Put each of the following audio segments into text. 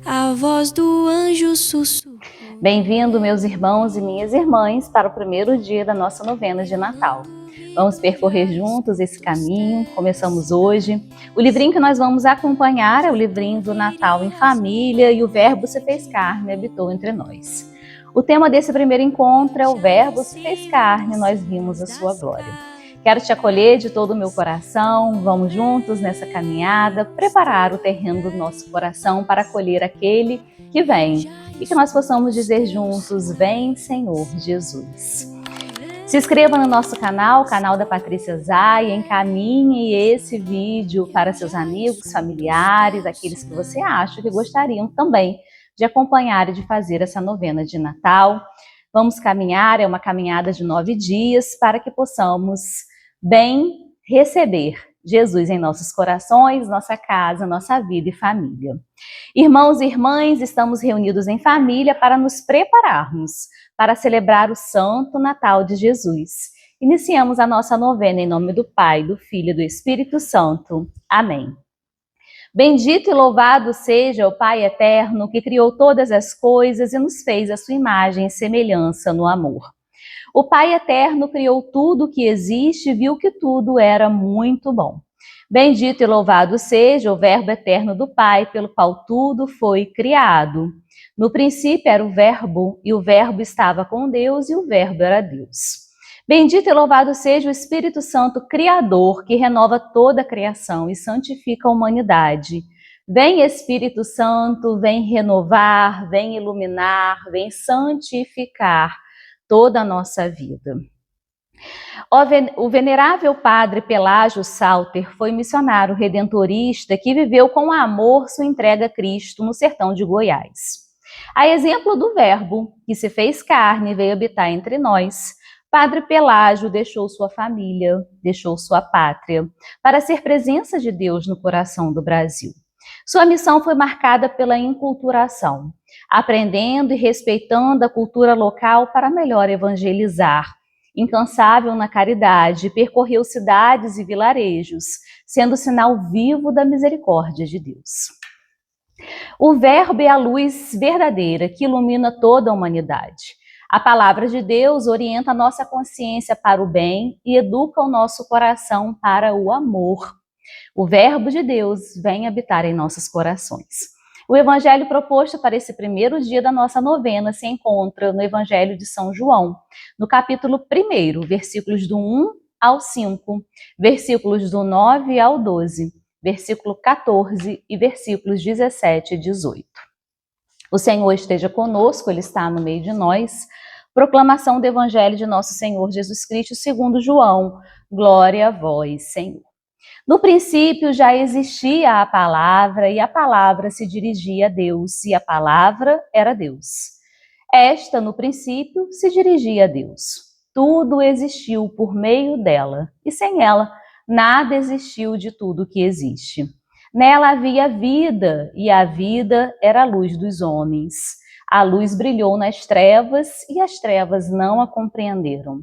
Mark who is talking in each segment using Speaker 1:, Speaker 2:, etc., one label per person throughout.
Speaker 1: a voz do anjo sussurrou.
Speaker 2: Bem-vindo, meus irmãos e minhas irmãs, para o primeiro dia da nossa novena de Natal. Vamos percorrer juntos esse caminho. Começamos hoje. O livrinho que nós vamos acompanhar é o livrinho do Natal em Família e o Verbo se fez carne e habitou entre nós. O tema desse primeiro encontro é o Verbo se fez carne e nós vimos a sua glória. Quero te acolher de todo o meu coração. Vamos juntos nessa caminhada, preparar o terreno do nosso coração para acolher aquele que vem. E que nós possamos dizer juntos: vem, Senhor Jesus. Se inscreva no nosso canal, canal da Patrícia Zay, encaminhe esse vídeo para seus amigos, familiares, aqueles que você acha que gostariam também de acompanhar e de fazer essa novena de Natal. Vamos caminhar, é uma caminhada de 9 dias para que possamos bem receber Jesus em nossos corações, nossa casa, nossa vida e família. Irmãos e irmãs, estamos reunidos em família para nos prepararmos para celebrar o Santo Natal de Jesus. Iniciamos a nossa novena em nome do Pai, do Filho e do Espírito Santo. Amém. Bendito e louvado seja o Pai eterno que criou todas as coisas e nos fez a sua imagem e semelhança no amor. O Pai eterno criou tudo que existe e viu que tudo era muito bom. Bendito e louvado seja o Verbo eterno do Pai, pelo qual tudo foi criado. No princípio era o Verbo, e o Verbo estava com Deus, e o Verbo era Deus. Bendito e louvado seja o Espírito Santo Criador, que renova toda a criação e santifica a humanidade. Vem, Espírito Santo, vem renovar, vem iluminar, vem santificar toda a nossa vida. O venerável padre Pelágio Salter foi missionário redentorista que viveu com amor sua entrega a Cristo no sertão de Goiás. A exemplo do Verbo, que se fez carne e veio habitar entre nós, Padre Pelágio deixou sua família, deixou sua pátria, para ser presença de Deus no coração do Brasil. Sua missão foi marcada pela enculturação, aprendendo e respeitando a cultura local para melhor evangelizar. Incansável na caridade, percorreu cidades e vilarejos, sendo sinal vivo da misericórdia de Deus. O Verbo é a luz verdadeira que ilumina toda a humanidade. A palavra de Deus orienta a nossa consciência para o bem e educa o nosso coração para o amor. O Verbo de Deus vem habitar em nossos corações. O evangelho proposto para esse primeiro dia da nossa novena se encontra no Evangelho de São João, no capítulo 1, versículos do 1 ao 5, versículos do 9 ao 12, versículo 14 e versículos 17 e 18. O Senhor esteja conosco, Ele está no meio de nós. Proclamação do Evangelho de nosso Senhor Jesus Cristo segundo João. Glória a vós, Senhor. No princípio já existia a palavra, e a palavra se dirigia a Deus, e a palavra era Deus. Esta, no princípio, se dirigia a Deus. Tudo existiu por meio dela, e sem ela, nada existiu de tudo que existe. Nela havia vida, e a vida era a luz dos homens. A luz brilhou nas trevas, e as trevas não a compreenderam.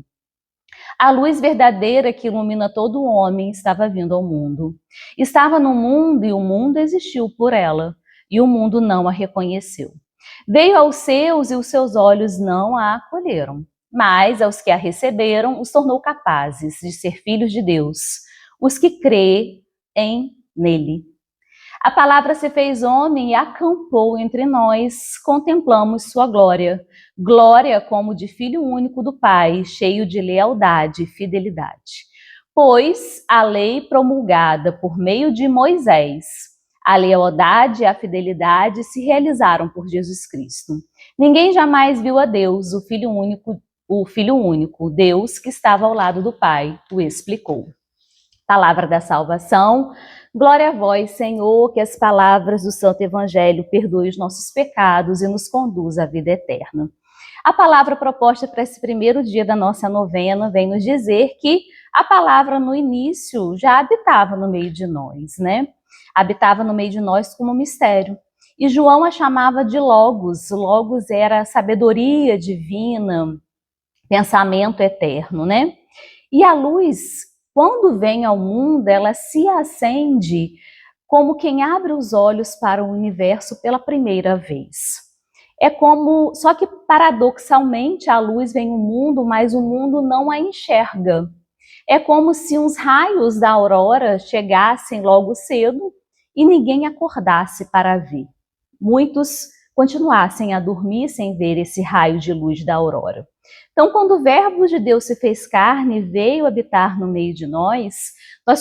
Speaker 2: A luz verdadeira que ilumina todo homem estava vindo ao mundo. Estava no mundo e o mundo existiu por ela, e o mundo não a reconheceu. Veio aos seus e os seus olhos não a acolheram, mas aos que a receberam os tornou capazes de ser filhos de Deus, os que creem nele. A palavra se fez homem e acampou entre nós, contemplamos sua glória. Glória como de Filho único do Pai, cheio de lealdade e fidelidade. Pois a lei promulgada por meio de Moisés, a lealdade e a fidelidade se realizaram por Jesus Cristo. Ninguém jamais viu a Deus, o Filho único, Deus que estava ao lado do Pai, o explicou. Palavra da salvação. Glória a vós, Senhor, que as palavras do Santo Evangelho perdoem os nossos pecados e nos conduz à vida eterna. A palavra proposta para esse primeiro dia da nossa novena vem nos dizer que a palavra no início já habitava no meio de nós, né? Habitava no meio de nós como mistério. E João a chamava de Logos. Logos era sabedoria divina, pensamento eterno, né? E a luz, quando vem ao mundo, ela se acende como quem abre os olhos para o universo pela primeira vez. É como, só que paradoxalmente a luz vem ao mundo, mas o mundo não a enxerga. É como se uns raios da aurora chegassem logo cedo e ninguém acordasse para ver. Muitos continuassem a dormir sem ver esse raio de luz da aurora. Então, quando o Verbo de Deus se fez carne e veio habitar no meio de nós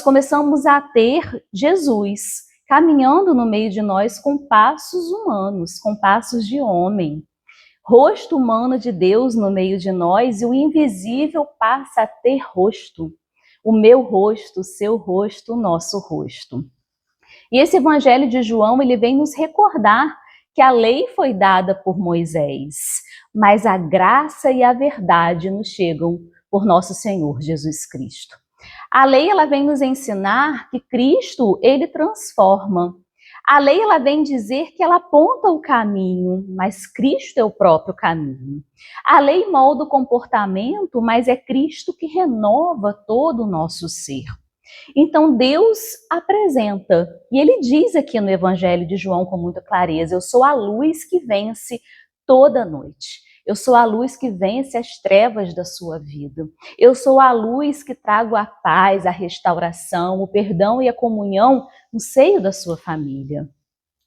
Speaker 2: começamos a ter Jesus caminhando no meio de nós com passos humanos, com passos de homem. Rosto humano de Deus no meio de nós e o invisível passa a ter rosto. O meu rosto, o seu rosto, o nosso rosto. E esse evangelho de João, ele vem nos recordar que a lei foi dada por Moisés, mas a graça e a verdade nos chegam por nosso Senhor Jesus Cristo. A lei, ela vem nos ensinar que Cristo, ele transforma. A lei, ela vem dizer que ela aponta o caminho, mas Cristo é o próprio caminho. A lei molda o comportamento, mas é Cristo que renova todo o nosso ser. Então Deus apresenta, e ele diz aqui no Evangelho de João com muita clareza, eu sou a luz que vence toda noite. Eu sou a luz que vence as trevas da sua vida. Eu sou a luz que trago a paz, a restauração, o perdão e a comunhão no seio da sua família.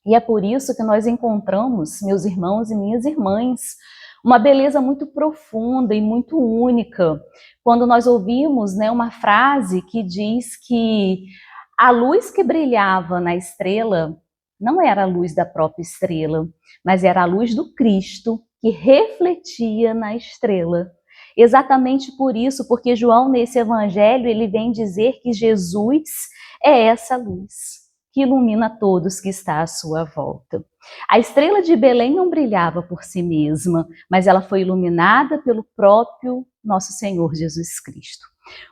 Speaker 2: E é por isso que nós encontramos, meus irmãos e minhas irmãs, uma beleza muito profunda e muito única, quando nós ouvimos, uma frase que diz que a luz que brilhava na estrela não era a luz da própria estrela, mas era a luz do Cristo que refletia na estrela. Exatamente por isso, porque João, nesse evangelho, ele vem dizer que Jesus é essa luz que ilumina todos que está à sua volta. A estrela de Belém não brilhava por si mesma, mas ela foi iluminada pelo próprio nosso Senhor Jesus Cristo.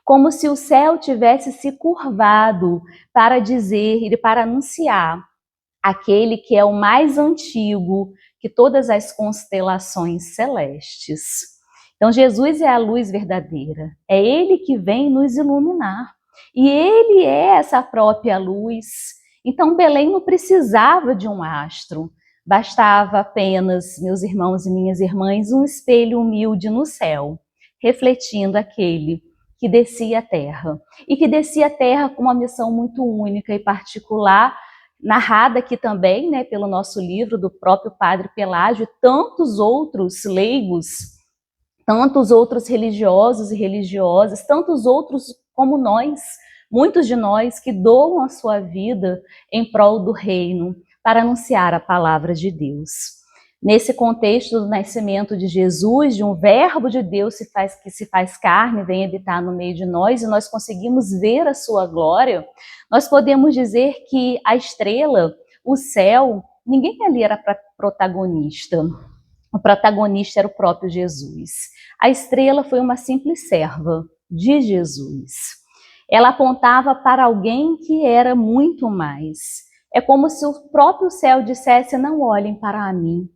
Speaker 2: Como se o céu tivesse se curvado para dizer e para anunciar aquele que é o mais antigo que todas as constelações celestes. Então Jesus é a luz verdadeira, é Ele que vem nos iluminar. E Ele é essa própria luz. Então Belém não precisava de um astro, bastava apenas, meus irmãos e minhas irmãs, um espelho humilde no céu, refletindo aquele que descia à terra. E que descia à terra com uma missão muito única e particular, narrada aqui também, pelo nosso livro do próprio Padre Pelágio e tantos outros leigos, tantos outros religiosos e religiosas, tantos outros como nós, muitos de nós que doam a sua vida em prol do reino para anunciar a palavra de Deus. Nesse contexto do nascimento de Jesus, de um verbo de Deus que se faz carne, vem habitar no meio de nós e nós conseguimos ver a sua glória, nós podemos dizer que a estrela, o céu, ninguém ali era protagonista. O protagonista era o próprio Jesus. A estrela foi uma simples serva de Jesus. Ela apontava para alguém que era muito mais. É como se o próprio céu dissesse, não olhem para mim,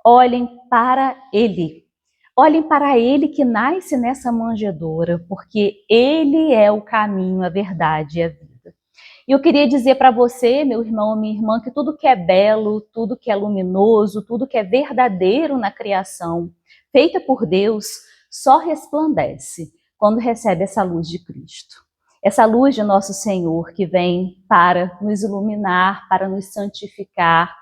Speaker 2: olhem para Ele. Olhem para Ele que nasce nessa manjedoura, porque Ele é o caminho, a verdade e a vida. E eu queria dizer para você, meu irmão, minha irmã, que tudo que é belo, tudo que é luminoso, tudo que é verdadeiro na criação, feita por Deus, só resplandece quando recebe essa luz de Cristo. Essa luz de nosso Senhor que vem para nos iluminar, para nos santificar,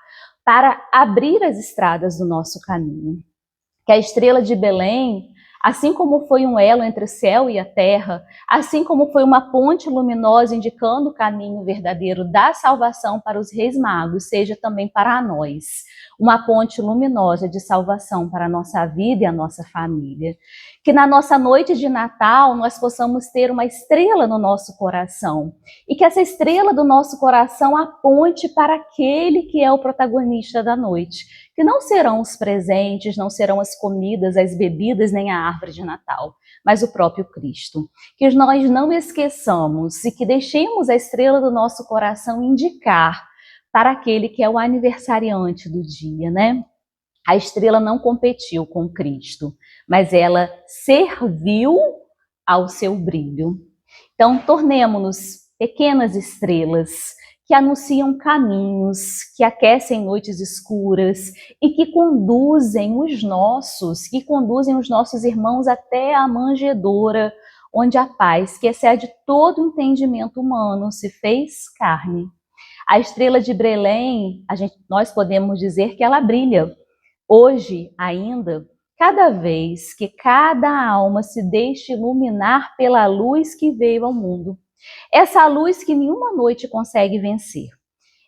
Speaker 2: para abrir as estradas do nosso caminho. Que a estrela de Belém, assim como foi um elo entre o céu e a terra, assim como foi uma ponte luminosa indicando o caminho verdadeiro da salvação para os reis magos, seja também para nós, uma ponte luminosa de salvação para a nossa vida e a nossa família. Que na nossa noite de Natal nós possamos ter uma estrela no nosso coração e que essa estrela do nosso coração aponte para aquele que é o protagonista da noite, que não serão os presentes, não serão as comidas, as bebidas, nem a árvore de Natal, mas o próprio Cristo. Que nós não esqueçamos e que deixemos a estrela do nosso coração indicar para aquele que é o aniversariante do dia, A estrela não competiu com Cristo, mas ela serviu ao seu brilho. Então, tornemo-nos pequenas estrelas que anunciam caminhos, que aquecem noites escuras e que conduzem os nossos irmãos até a manjedoura, onde a paz, que excede todo o entendimento humano, se fez carne. A estrela de Belém, nós podemos dizer que ela brilha. Hoje, ainda, cada vez que cada alma se deixa iluminar pela luz que veio ao mundo. Essa luz que nenhuma noite consegue vencer.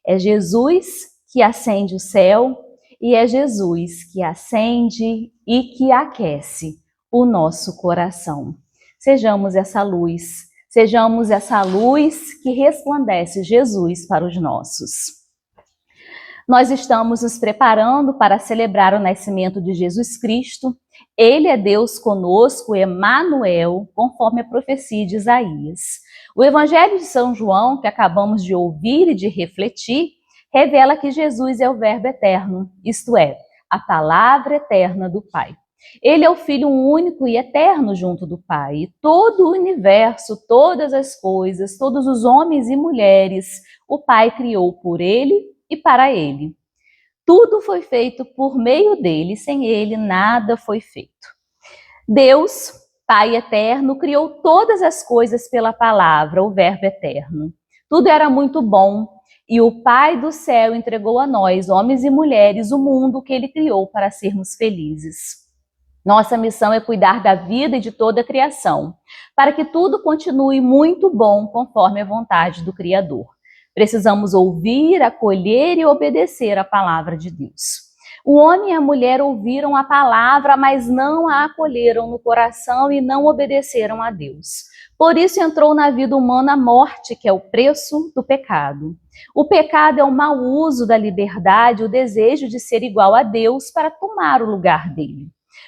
Speaker 2: É Jesus que acende o céu e é Jesus que acende e que aquece o nosso coração. Sejamos essa luz que resplandece Jesus para os nossos. Nós estamos nos preparando para celebrar o nascimento de Jesus Cristo. Ele é Deus conosco, Emanuel, conforme a profecia de Isaías. O Evangelho de São João, que acabamos de ouvir e de refletir, revela que Jesus é o Verbo eterno, isto é, a palavra eterna do Pai. Ele é o Filho único e eterno junto do Pai. E todo o universo, todas as coisas, todos os homens e mulheres, o Pai criou por ele e para ele. Tudo foi feito por meio dele, sem ele nada foi feito. Deus, Pai eterno, criou todas as coisas pela palavra, o Verbo eterno. Tudo era muito bom e o Pai do céu entregou a nós, homens e mulheres, o mundo que ele criou para sermos felizes. Nossa missão é cuidar da vida e de toda a criação, para que tudo continue muito bom conforme a vontade do Criador. Precisamos ouvir, acolher e obedecer a palavra de Deus. O homem e a mulher ouviram a palavra, mas não a acolheram no coração e não obedeceram a Deus. Por isso entrou na vida humana a morte, que é o preço do pecado. O pecado é o mau uso da liberdade, o desejo de ser igual a Deus para tomar o lugar dele.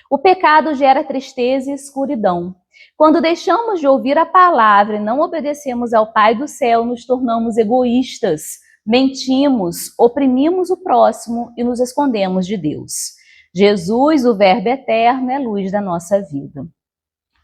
Speaker 2: O pecado gera tristeza e escuridão. Quando deixamos de ouvir a palavra e não obedecemos ao Pai do céu, nos tornamos egoístas, mentimos, oprimimos o próximo e nos escondemos de Deus. Jesus, o Verbo eterno, é a luz da nossa vida.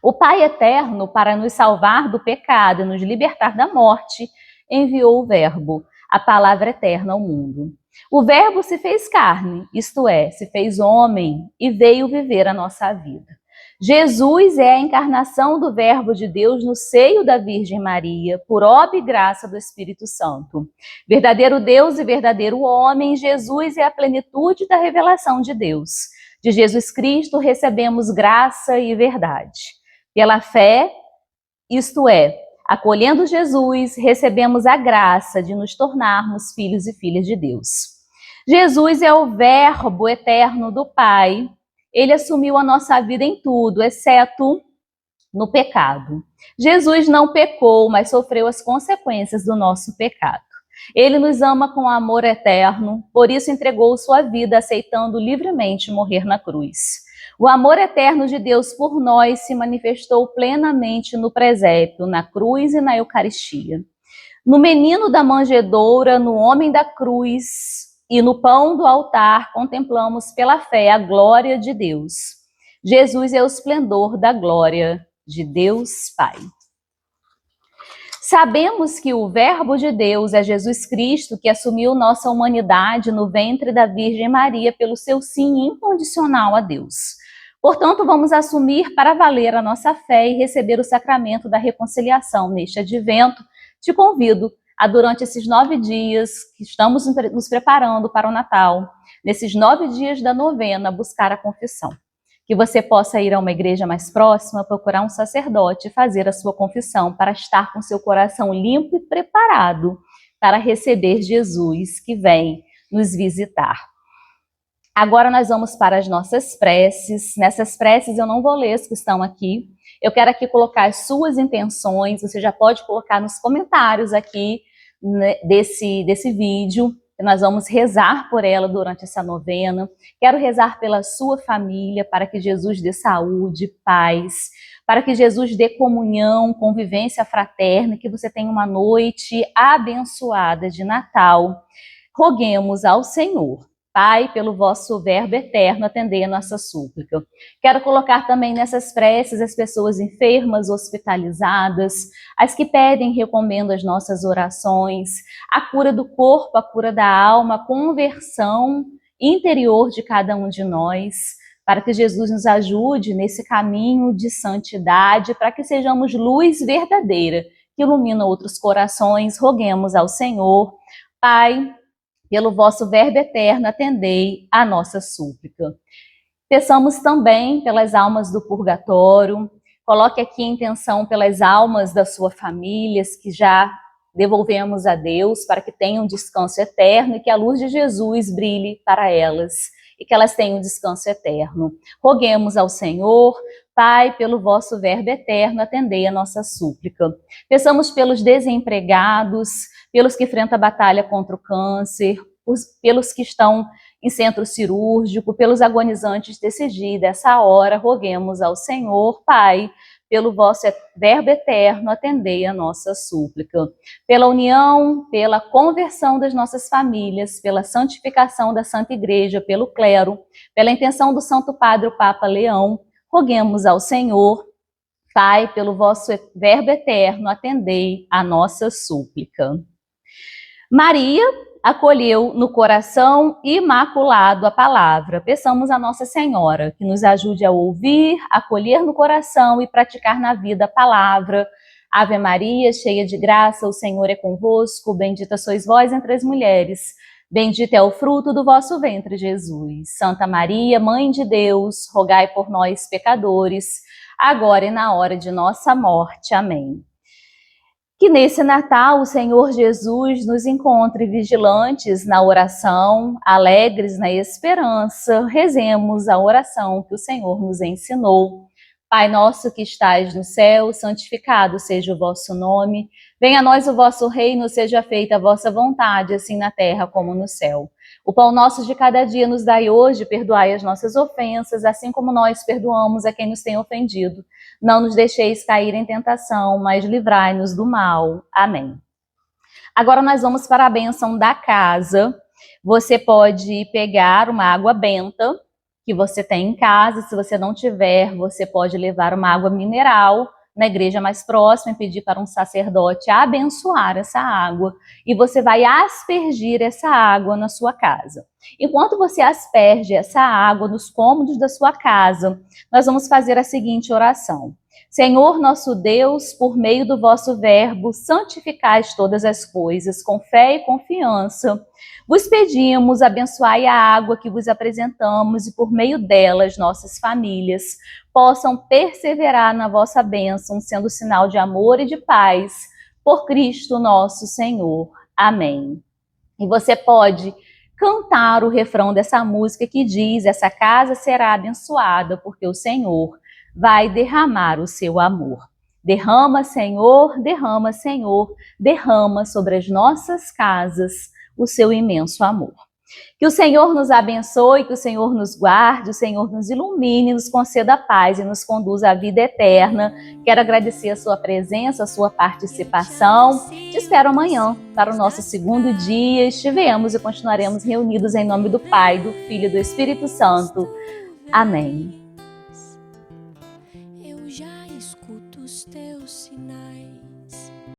Speaker 2: O Pai eterno, para nos salvar do pecado e nos libertar da morte, enviou o Verbo, a palavra eterna ao mundo. O Verbo se fez carne, isto é, se fez homem e veio viver a nossa vida. Jesus é a encarnação do Verbo de Deus no seio da Virgem Maria, por obra e graça do Espírito Santo. Verdadeiro Deus e verdadeiro homem, Jesus é a plenitude da revelação de Deus. De Jesus Cristo recebemos graça e verdade. Pela fé, isto é, acolhendo Jesus, recebemos a graça de nos tornarmos filhos e filhas de Deus. Jesus é o Verbo eterno do Pai. Ele assumiu a nossa vida em tudo, exceto no pecado. Jesus não pecou, mas sofreu as consequências do nosso pecado. Ele nos ama com amor eterno, por isso entregou sua vida, aceitando livremente morrer na cruz. O amor eterno de Deus por nós se manifestou plenamente no presépio, na cruz e na Eucaristia. No menino da manjedoura, no homem da cruz e no pão do altar, contemplamos pela fé a glória de Deus. Jesus é o esplendor da glória de Deus Pai. Sabemos que o Verbo de Deus é Jesus Cristo, que assumiu nossa humanidade no ventre da Virgem Maria pelo seu sim incondicional a Deus. Portanto, vamos assumir para valer a nossa fé e receber o sacramento da reconciliação neste advento. Te convido a, durante esses 9 dias que estamos nos preparando para o Natal, nesses 9 dias da novena, buscar a confissão. Que você possa ir a uma igreja mais próxima, procurar um sacerdote e fazer a sua confissão para estar com seu coração limpo e preparado para receber Jesus que vem nos visitar. Agora nós vamos para as nossas preces. Nessas preces eu não vou ler as que estão aqui. Eu quero aqui colocar as suas intenções. Você já pode colocar nos comentários aqui desse vídeo. Nós vamos rezar por ela durante essa novena. Quero rezar pela sua família, para que Jesus dê saúde, paz, para que Jesus dê comunhão, convivência fraterna, que você tenha uma noite abençoada de Natal. Roguemos ao Senhor. Pai, pelo vosso verbo eterno, atendei a nossa súplica. Quero colocar também nessas preces as pessoas enfermas, hospitalizadas, as que pedem, recomendo as nossas orações, a cura do corpo, a cura da alma, a conversão interior de cada um de nós, para que Jesus nos ajude nesse caminho de santidade, para que sejamos luz verdadeira, que ilumina outros corações. Roguemos ao Senhor. Pai, pelo vosso verbo eterno, atendei a nossa súplica. Peçamos também pelas almas do purgatório. Coloque aqui a intenção pelas almas da sua família, que já devolvemos a Deus, para que tenham descanso eterno e que a luz de Jesus brilhe para elas e que elas tenham descanso eterno. Roguemos ao Senhor. Pai, pelo vosso verbo eterno, atendei a nossa súplica. Peçamos pelos desempregados, pelos que enfrentam a batalha contra o câncer, pelos que estão em centro cirúrgico, pelos agonizantes desse dia e dessa hora. Roguemos ao Senhor. Pai, pelo vosso verbo eterno, atendei a nossa súplica. Pela união, pela conversão das nossas famílias, pela santificação da Santa Igreja, pelo clero, pela intenção do Santo Padre, o Papa Leão, roguemos ao Senhor. Pai, pelo vosso verbo eterno, atendei a nossa súplica. Maria acolheu no coração imaculado a palavra. Peçamos a Nossa Senhora que nos ajude a ouvir, acolher no coração e praticar na vida a palavra. Ave Maria, cheia de graça, o Senhor é convosco, bendita sois vós entre as mulheres, bendito é o fruto do vosso ventre, Jesus. Santa Maria, Mãe de Deus, rogai por nós, pecadores, agora e na hora de nossa morte. Amém. Que nesse Natal o Senhor Jesus nos encontre vigilantes na oração, alegres na esperança. Rezemos a oração que o Senhor nos ensinou. Pai nosso que estais no céu, santificado seja o vosso nome. Venha a nós o vosso reino, seja feita a vossa vontade, assim na terra como no céu. O pão nosso de cada dia nos dai hoje, perdoai as nossas ofensas, assim como nós perdoamos a quem nos tem ofendido. Não nos deixeis cair em tentação, mas livrai-nos do mal. Amém. Agora nós vamos para a bênção da casa. Você pode pegar uma água benta que você tem em casa. Se você não tiver, você pode levar uma água mineral na igreja mais próxima e pedir para um sacerdote abençoar essa água. E você vai aspergir essa água na sua casa. Enquanto você asperge essa água nos cômodos da sua casa, nós vamos fazer a seguinte oração. Senhor nosso Deus, por meio do vosso verbo, santificais todas as coisas, com fé e confiança. Vos pedimos, abençoai a água que vos apresentamos e por meio delas nossas famílias possam perseverar na vossa bênção, sendo sinal de amor e de paz, por Cristo nosso Senhor. Amém. E você pode cantar o refrão dessa música que diz: essa casa será abençoada, porque o Senhor vai derramar o seu amor. Derrama, Senhor, derrama, Senhor, derrama sobre as nossas casas o seu imenso amor. Que o Senhor nos abençoe, que o Senhor nos guarde, o Senhor nos ilumine, nos conceda paz e nos conduza à vida eterna. Quero agradecer a sua presença, a sua participação. Te espero amanhã para o nosso segundo dia. Estivemos e continuaremos reunidos em nome do Pai, do Filho e do Espírito Santo. Amém.